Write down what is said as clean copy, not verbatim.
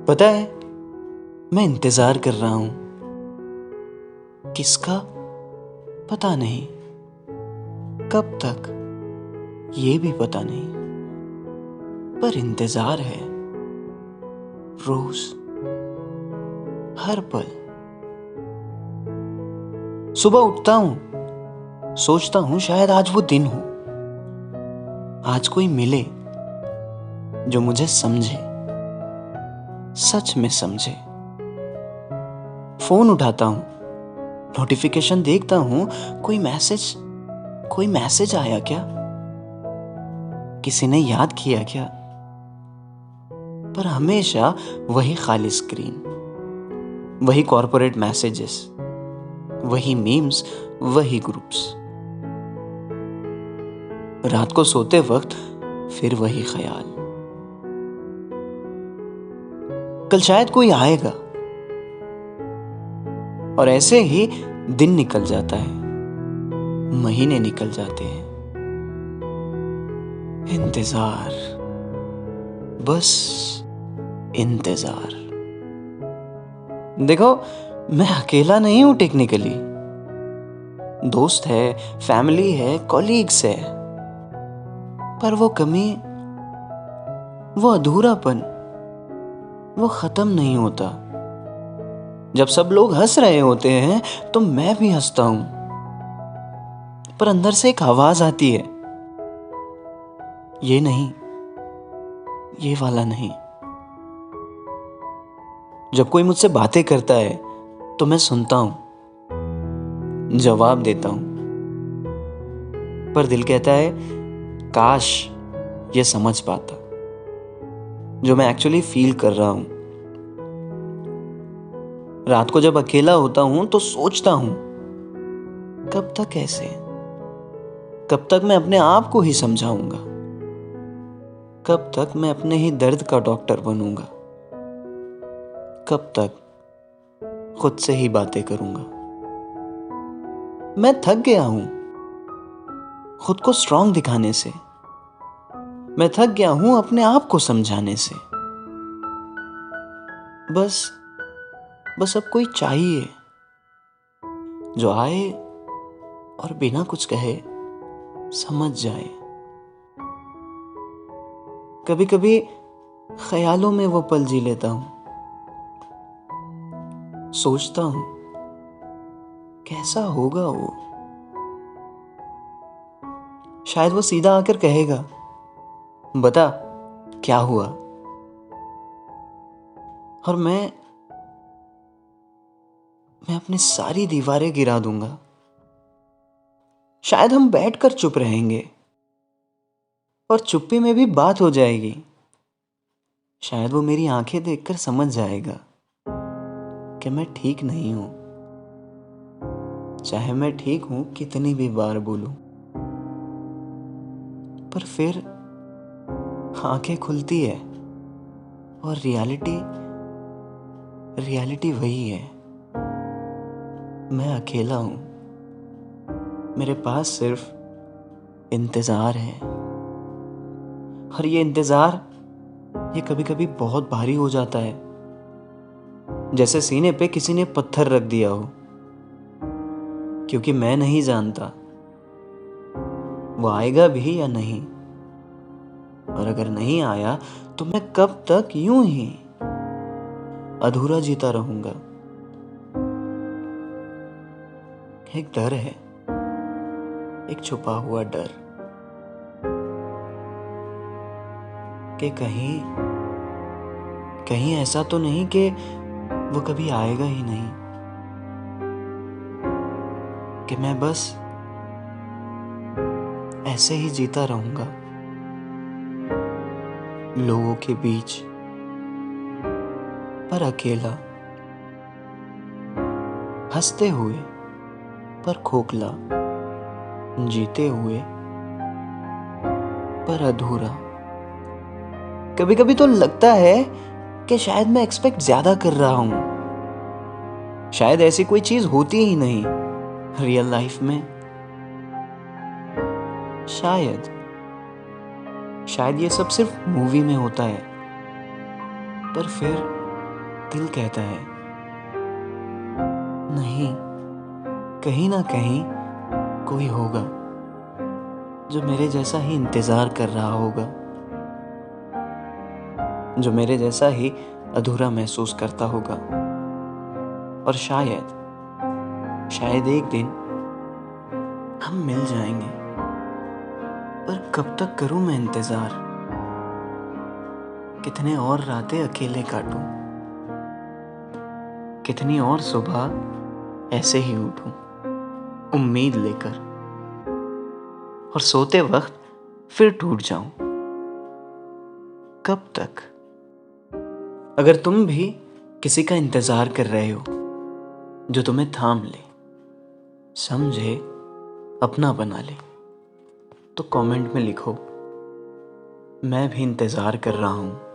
पता है, मैं इंतजार कर रहा हूं। किसका पता नहीं, कब तक ये भी पता नहीं, पर इंतजार है रोज, हर पल। सुबह उठता हूं, सोचता हूं शायद आज वो दिन हो, आज कोई मिले जो मुझे समझे, सच में समझे। फोन उठाता हूं, नोटिफिकेशन देखता हूं, कोई मैसेज आया क्या, किसी ने याद किया क्या। पर हमेशा वही खाली स्क्रीन, वही कॉर्पोरेट मैसेजेस, वही मीम्स, वही ग्रुप्स। रात को सोते वक्त फिर वही ख्याल, कल शायद कोई आएगा। और ऐसे ही दिन निकल जाता है, महीने निकल जाते हैं। इंतजार, बस इंतजार। देखो, मैं अकेला नहीं हूं टेक्निकली। दोस्त है, फैमिली है, कॉलीग्स है। पर वो कमी, वो अधूरापन, वो खत्म नहीं होता। जब सब लोग हंस रहे होते हैं तो मैं भी हंसता हूं, पर अंदर से एक आवाज आती है, ये नहीं, ये वाला नहीं। जब कोई मुझसे बातें करता है तो मैं सुनता हूं, जवाब देता हूं, पर दिल कहता है काश ये समझ पाता जो मैं एक्चुअली फील कर रहा हूं। रात को जब अकेला होता हूं तो सोचता हूं, कब तक ऐसे, कब तक मैं अपने आप को ही समझाऊंगा, कब तक मैं अपने ही दर्द का डॉक्टर बनूंगा, कब तक खुद से ही बातें करूंगा। मैं थक गया हूं खुद को स्ट्रांग दिखाने से, मैं थक गया हूं अपने आप को समझाने से। बस अब कोई चाहिए जो आए और बिना कुछ कहे समझ जाए। कभी कभी ख्यालों में वो पल जी लेता हूं, सोचता हूं कैसा होगा वो। शायद वो सीधा आकर कहेगा, बता क्या हुआ। और मैं अपनी सारी दीवारें गिरा दूंगा। शायद हम बैठकर चुप रहेंगे और चुप्पी में भी बात हो जाएगी। शायद वो मेरी आंखें देखकर समझ जाएगा कि मैं ठीक नहीं हूं, चाहे मैं ठीक हूं कितनी भी बार बोलूं। पर फिर आंखें खुलती है और रियलिटी वही है। मैं अकेला हूं, मेरे पास सिर्फ इंतजार है। और ये इंतजार, ये कभी कभी बहुत भारी हो जाता है, जैसे सीने पे किसी ने पत्थर रख दिया हो। क्योंकि मैं नहीं जानता वो आएगा भी या नहीं, और अगर नहीं आया तो मैं कब तक यूं ही अधूरा जीता रहूंगा। एक डर है, एक छुपा हुआ डर कि कहीं ऐसा तो नहीं कि वो कभी आएगा ही नहीं, कि मैं बस ऐसे ही जीता रहूंगा लोगों के बीच, पर अकेला, हंसते हुए पर खोखला, जीते हुए पर अधूरा। कभी कभी तो लगता है कि शायद मैं एक्सपेक्ट ज्यादा कर रहा हूं, शायद ऐसी कोई चीज होती ही नहीं रियल लाइफ में। शायद ये सब सिर्फ मूवी में होता है। पर फिर दिल कहता है नहीं, कहीं ना कहीं कोई होगा जो मेरे जैसा ही इंतजार कर रहा होगा, जो मेरे जैसा ही अधूरा महसूस करता होगा। और शायद एक दिन हम मिल जाएंगे। पर कब तक करूं मैं इंतजार? कितने और रातें अकेले काटूं? कितनी और सुबह ऐसे ही उठूं उम्मीद लेकर, और सोते वक्त फिर टूट जाऊं? कब तक? अगर तुम भी किसी का इंतजार कर रहे हो जो तुम्हें थाम ले, समझे, अपना बना ले, तो कमेंट में लिखो, मैं भी इंतजार कर रहा हूं।